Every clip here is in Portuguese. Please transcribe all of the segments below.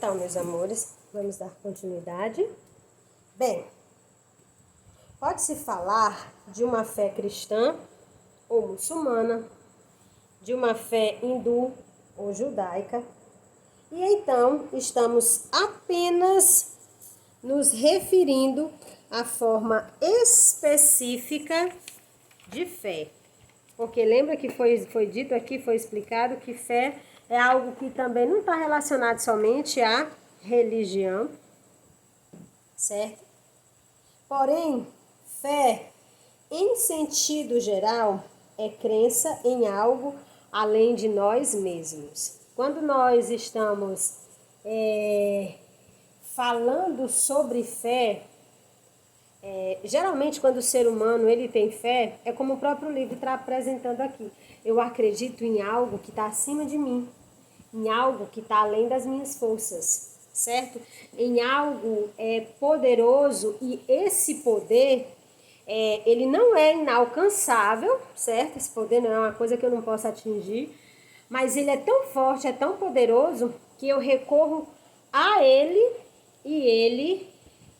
Então, meus amores, vamos dar continuidade. Bem, pode-se falar de uma fé cristã ou muçulmana, de uma fé hindu ou judaica, e então estamos apenas nos referindo à forma específica de fé. Porque lembra que foi dito aqui, foi explicado que fé é algo que também não está relacionado somente à religião, certo? Porém, fé, em sentido geral, é crença em algo além de nós mesmos. Quando nós estamos falando sobre fé, geralmente quando o ser humano ele tem fé, é como o próprio livro está apresentando aqui. Eu acredito em algo que está acima de mim, em algo que está além das minhas forças, certo? Em algo poderoso, e esse poder, ele não é inalcançável, certo? Esse poder não é uma coisa que eu não posso atingir, mas ele é tão forte, é tão poderoso, que eu recorro a ele e ele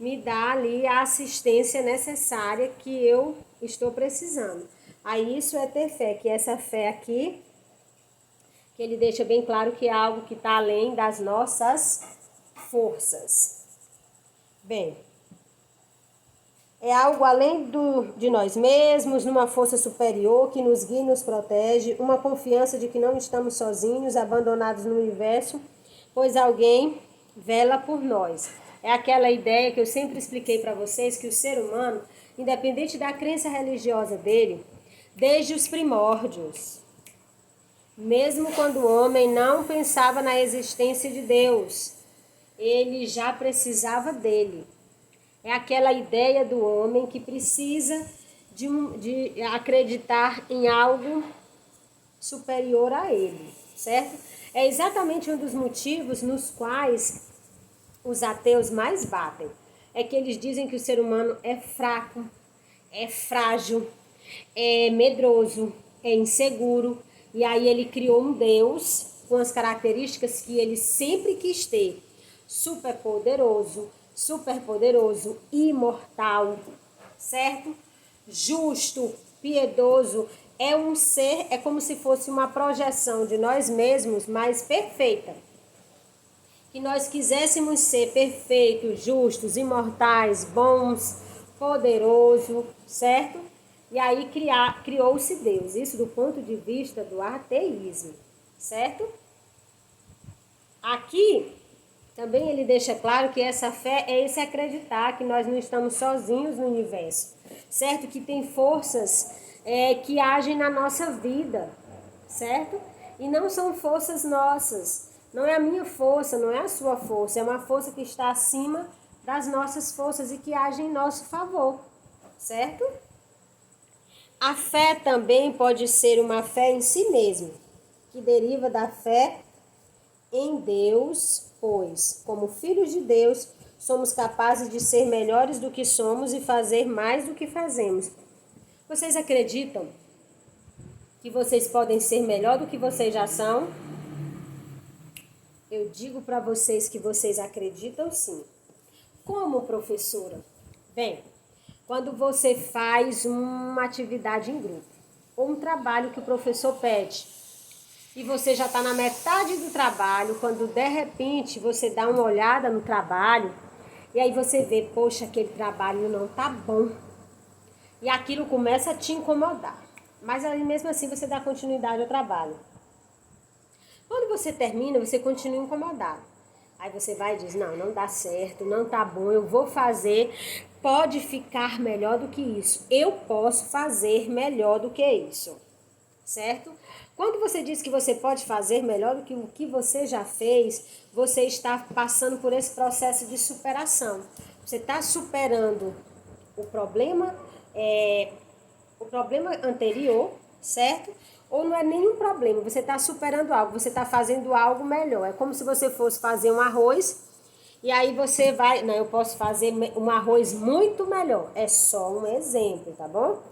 me dá ali a assistência necessária que eu estou precisando. Aí isso é ter fé, que essa fé aqui, que ele deixa bem claro que é algo que está além das nossas forças. Bem, é algo além de nós mesmos, numa força superior que nos guia e nos protege, uma confiança de que não estamos sozinhos, abandonados no universo, pois alguém vela por nós. É aquela ideia que eu sempre expliquei para vocês, que o ser humano, independente da crença religiosa dele, desde os primórdios, mesmo quando o homem não pensava na existência de Deus, ele já precisava dele. É aquela ideia do homem que precisa de acreditar em algo superior a ele, certo? É exatamente um dos motivos nos quais os ateus mais batem. É que eles dizem que o ser humano é fraco, é frágil, é medroso, é inseguro. E aí ele criou um Deus com as características que ele sempre quis ter. Superpoderoso, imortal, certo? Justo, piedoso. É um ser, é como se fosse uma projeção de nós mesmos, mas perfeita. Que nós quiséssemos ser perfeitos, justos, imortais, bons, poderoso, certo? E aí criou-se Deus, isso do ponto de vista do ateísmo, certo? Aqui também ele deixa claro que essa fé é esse acreditar que nós não estamos sozinhos no universo, certo? Que tem forças que agem na nossa vida, certo? E não são forças nossas. Não é a minha força, não é a sua força. É uma força que está acima das nossas forças e que age em nosso favor, certo? A fé também pode ser uma fé em si mesmo, que deriva da fé em Deus, pois, como filhos de Deus, somos capazes de ser melhores do que somos e fazer mais do que fazemos. Vocês acreditam que vocês podem ser melhor do que vocês já são? Eu digo para vocês que vocês acreditam sim. Como, professora? Bem, quando você faz uma atividade em grupo, ou um trabalho que o professor pede, e você já está na metade do trabalho, quando de repente você dá uma olhada no trabalho, e aí você vê, poxa, aquele trabalho não tá bom. E aquilo começa a te incomodar. Mas aí mesmo assim você dá continuidade ao trabalho. Quando você termina, você continua incomodado. Aí você vai e diz, não dá certo, não tá bom, eu vou fazer, pode ficar melhor do que isso. Eu posso fazer melhor do que isso, certo? Quando você diz que você pode fazer melhor do que o que você já fez, você está passando por esse processo de superação. Você está superando o problema anterior, certo? Ou não é nenhum problema, você está superando algo, você está fazendo algo melhor. É como se você fosse fazer um arroz e aí você vai... Não, eu posso fazer um arroz muito melhor. É só um exemplo, tá bom?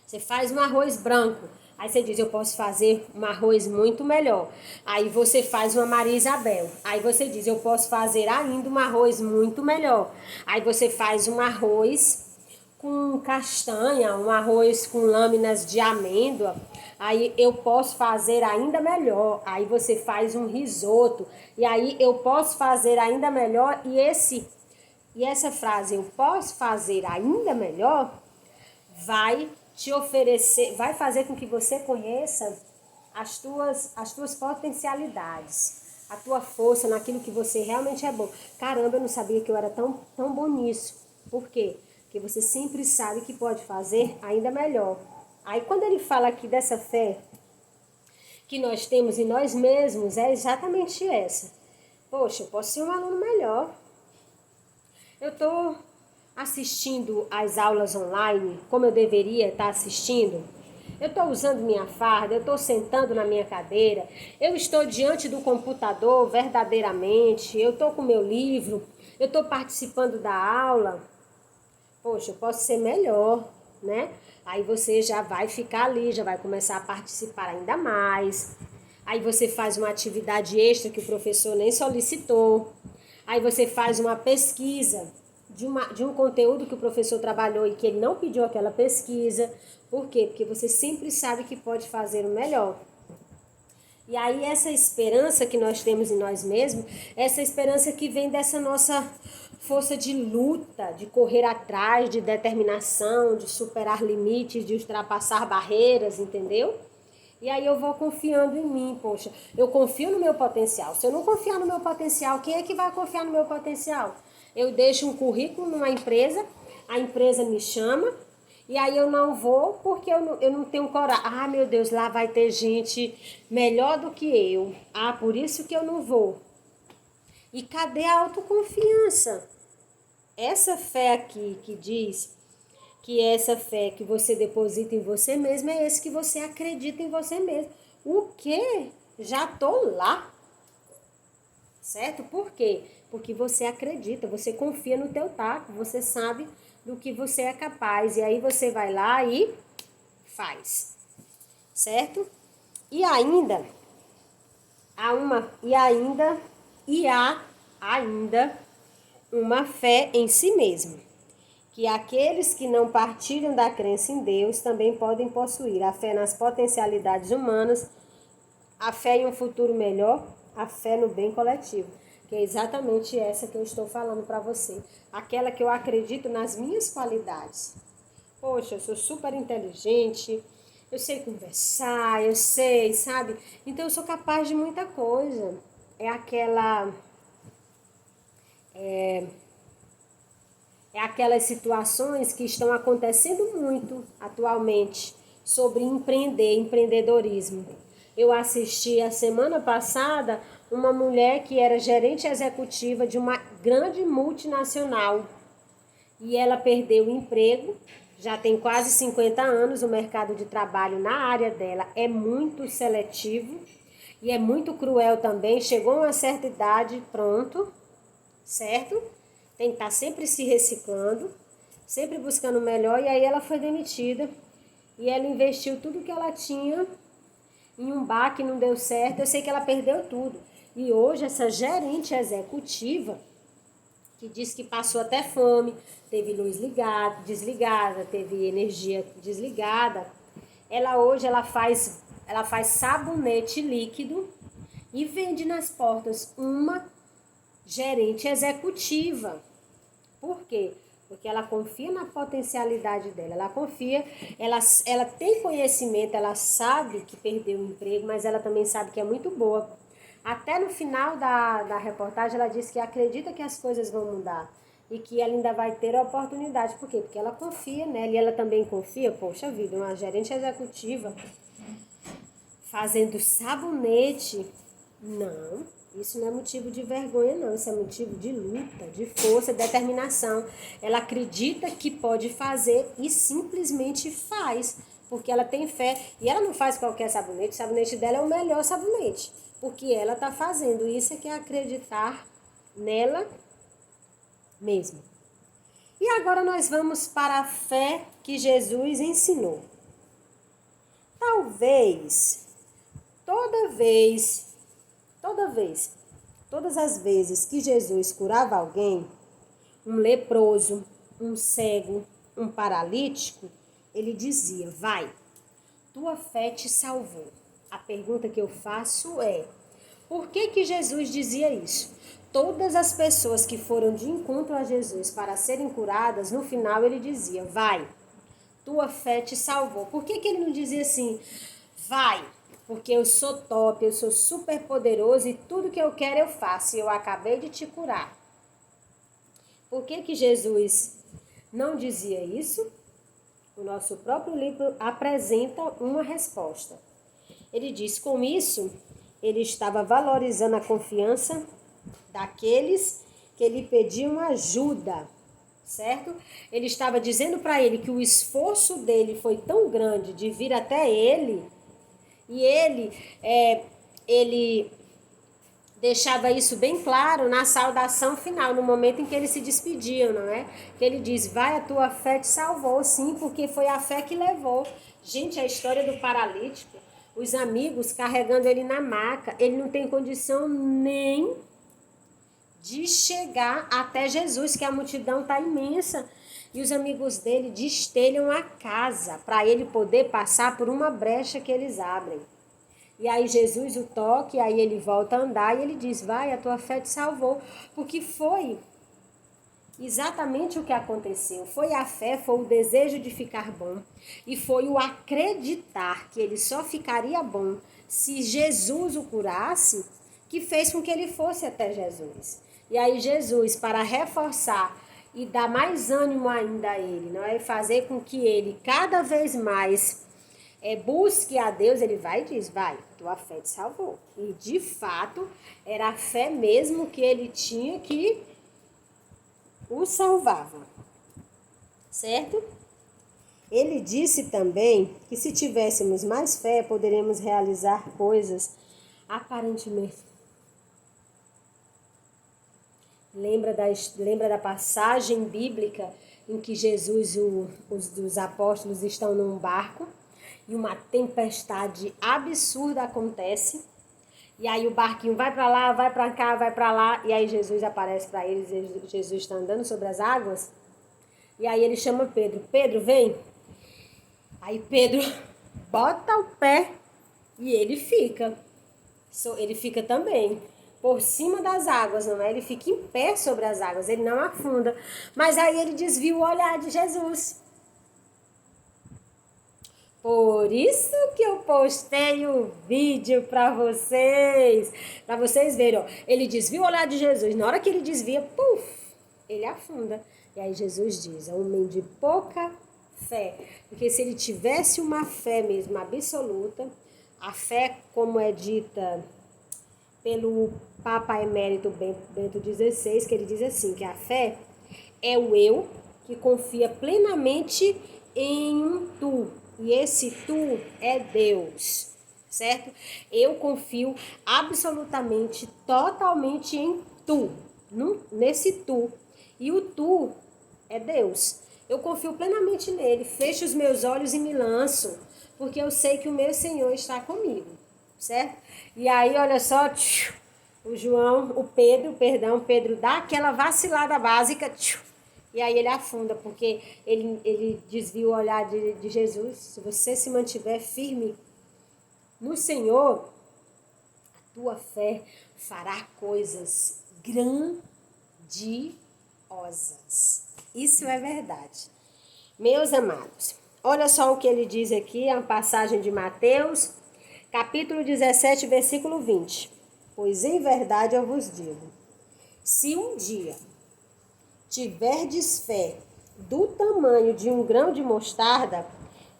Você faz um arroz branco, Aí você diz, eu posso fazer um arroz muito melhor. Aí você faz uma Maria Isabel. Aí você diz, eu posso fazer ainda um arroz muito melhor. Aí você faz um arroz com castanha, um arroz com lâminas de amêndoa. Aí eu posso fazer ainda melhor. Aí você faz um risoto. E aí eu posso fazer ainda melhor. E essa frase, eu posso fazer ainda melhor, vai te oferecer, vai fazer com que você conheça as tuas potencialidades, a tua força naquilo que você realmente é bom. Caramba, eu não sabia que eu era tão bom nisso. Por quê? Porque você sempre sabe que pode fazer ainda melhor. Aí quando ele fala aqui dessa fé que nós temos em nós mesmos, é exatamente essa. Poxa, eu posso ser um aluno melhor. Eu estou assistindo às aulas online como eu deveria estar assistindo. Eu estou usando minha farda, eu estou sentando na minha cadeira, eu estou diante do computador verdadeiramente, eu estou com meu livro, eu estou participando da aula. Poxa, eu posso ser melhor, né? Aí você já vai ficar ali, já vai começar a participar ainda mais. Aí você faz uma atividade extra que o professor nem solicitou. Aí você faz uma pesquisa de um conteúdo que o professor trabalhou e que ele não pediu aquela pesquisa. Por quê? Porque você sempre sabe que pode fazer o melhor. E aí essa esperança que nós temos em nós mesmos, essa esperança que vem dessa nossa força de luta, de correr atrás, de determinação, de superar limites, de ultrapassar barreiras, entendeu? E aí eu vou confiando em mim, poxa, eu confio no meu potencial. Se eu não confiar no meu potencial, quem é que vai confiar no meu potencial? Eu deixo um currículo numa empresa, a empresa me chama, e aí eu não vou porque eu não tenho coragem. Ah, meu Deus, lá vai ter gente melhor do que eu. Ah, por isso que eu não vou. E cadê a autoconfiança? Essa fé aqui que diz que essa fé que você deposita em você mesmo é esse que você acredita em você mesmo. O quê? Já tô lá. Certo? Por quê? Porque você acredita, você confia no teu taco, você sabe do que você é capaz. E aí você vai lá e faz. Certo? E ainda há ainda uma fé em si mesmo, que aqueles que não partilham da crença em Deus também podem possuir a fé nas potencialidades humanas, a fé em um futuro melhor, a fé no bem coletivo, que é exatamente essa que eu estou falando para você, aquela que eu acredito nas minhas qualidades. Poxa, eu sou super inteligente, eu sei conversar, eu sei, sabe? Então eu sou capaz de muita coisa. É aquela É aquelas situações que estão acontecendo muito atualmente sobre empreender, empreendedorismo. Eu assisti a semana passada uma mulher que era gerente executiva de uma grande multinacional e ela perdeu o emprego, já tem quase 50 anos, o mercado de trabalho na área dela é muito seletivo e é muito cruel também, chegou a uma certa idade, pronto, certo? Tem que estar sempre se reciclando, sempre buscando o melhor. E aí ela foi demitida e ela investiu tudo que ela tinha em um bar que não deu certo. Eu sei que ela perdeu tudo. E hoje essa gerente executiva, que disse que passou até fome, teve luz ligada, desligada, teve energia desligada, ela faz sabonete líquido e vende nas portas uma gerente executiva. Por quê? Porque ela confia na potencialidade dela, ela confia, ela tem conhecimento, ela sabe que perdeu o emprego, mas ela também sabe que é muito boa. Até no final da reportagem ela disse que acredita que as coisas vão mudar e que ela ainda vai ter a oportunidade. Por quê? Porque ela confia nela e ela também confia, poxa vida, uma gerente executiva fazendo sabonete. Não, isso não é motivo de vergonha, não. Isso é motivo de luta, de força, de determinação. Ela acredita que pode fazer e simplesmente faz, porque ela tem fé. E ela não faz qualquer sabonete, o sabonete dela é o melhor sabonete, porque ela está fazendo. Isso é que é acreditar nela mesma. E agora nós vamos para a fé que Jesus ensinou. Talvez, todas as vezes que Jesus curava alguém, um leproso, um cego, um paralítico, ele dizia, vai, tua fé te salvou. A pergunta que eu faço é, por que Jesus dizia isso? Todas as pessoas que foram de encontro a Jesus para serem curadas, no final ele dizia, vai, tua fé te salvou. Por que ele não dizia assim, vai, porque eu sou top, eu sou super poderoso e tudo que eu quero eu faço e eu acabei de te curar? Por que Jesus não dizia isso? O nosso próprio livro apresenta uma resposta. Ele diz, com isso, ele estava valorizando a confiança daqueles que lhe pediam ajuda, certo? Ele estava dizendo para ele que o esforço dele foi tão grande de vir até ele, e ele deixava isso bem claro na saudação final, no momento em que eles se despediam, não é? Que ele diz, vai, a tua fé te salvou, sim, porque foi a fé que levou. Gente, a história do paralítico, os amigos carregando ele na maca, ele não tem condição nem de chegar até Jesus, que a multidão está imensa, e os amigos dele destelham a casa para ele poder passar por uma brecha que eles abrem. E aí Jesus o toca, e aí ele volta a andar, e ele diz, vai, a tua fé te salvou, porque foi exatamente o que aconteceu. Foi a fé, foi o desejo de ficar bom, e foi o acreditar que ele só ficaria bom se Jesus o curasse, que fez com que ele fosse até Jesus. E aí Jesus, para reforçar e dar mais ânimo ainda a ele, não é? Fazer com que ele cada vez mais busque a Deus, ele vai e diz, vai, tua fé te salvou. E de fato, era a fé mesmo que ele tinha que o salvava, certo? Ele disse também que se tivéssemos mais fé, poderíamos realizar coisas aparentemente. Lembra da passagem bíblica em que Jesus, os apóstolos estão num barco e uma tempestade absurda acontece, e aí o barquinho vai para lá, vai para cá, vai para lá, e aí Jesus aparece para eles, Jesus está andando sobre as águas, e aí ele chama Pedro, Pedro, vem. Aí Pedro bota o pé e ele fica também por cima das águas, não é? Ele fica em pé sobre as águas, ele não afunda, mas aí ele desvia o olhar de Jesus. Por isso que eu postei o vídeo para vocês verem, ó. Ele desvia o olhar de Jesus, na hora que ele desvia, puf, ele afunda. E aí Jesus diz, é um homem de pouca fé, porque se ele tivesse uma fé mesmo absoluta, a fé, como é dita pelo Papa Emérito Bento XVI, que ele diz assim, que a fé é o eu que confia plenamente em um tu, e esse tu é Deus, certo? Eu confio absolutamente, totalmente em tu, nesse tu, e o tu é Deus. Eu confio plenamente nele, fecho os meus olhos e me lanço, porque eu sei que o meu Senhor está comigo, certo? E aí, olha só, Pedro dá aquela vacilada básica, e aí ele afunda, porque ele desvia o olhar de Jesus. Se você se mantiver firme no Senhor, a tua fé fará coisas grandiosas. Isso é verdade. Meus amados, olha só o que ele diz aqui, a passagem de Mateus, capítulo 17, versículo 20. Pois em verdade eu vos digo, se um dia tiverdes fé do tamanho de um grão de mostarda,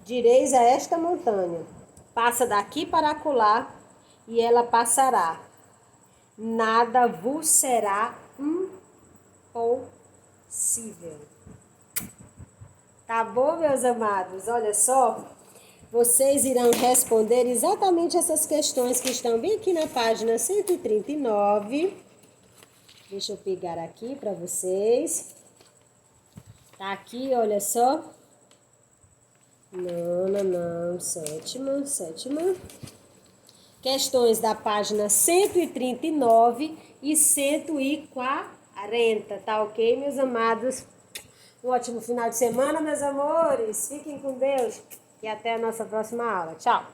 direis a esta montanha, passa daqui para acolá, e ela passará. Nada vos será impossível. Tá bom, meus amados? Olha só, vocês irão responder exatamente essas questões que estão bem aqui na página 139. Deixa eu pegar aqui para vocês. Tá aqui, olha só. Não, sétima. Questões da página 139 e 140, tá ok, meus amados? Um ótimo final de semana, meus amores. Fiquem com Deus e até a nossa próxima aula. Tchau!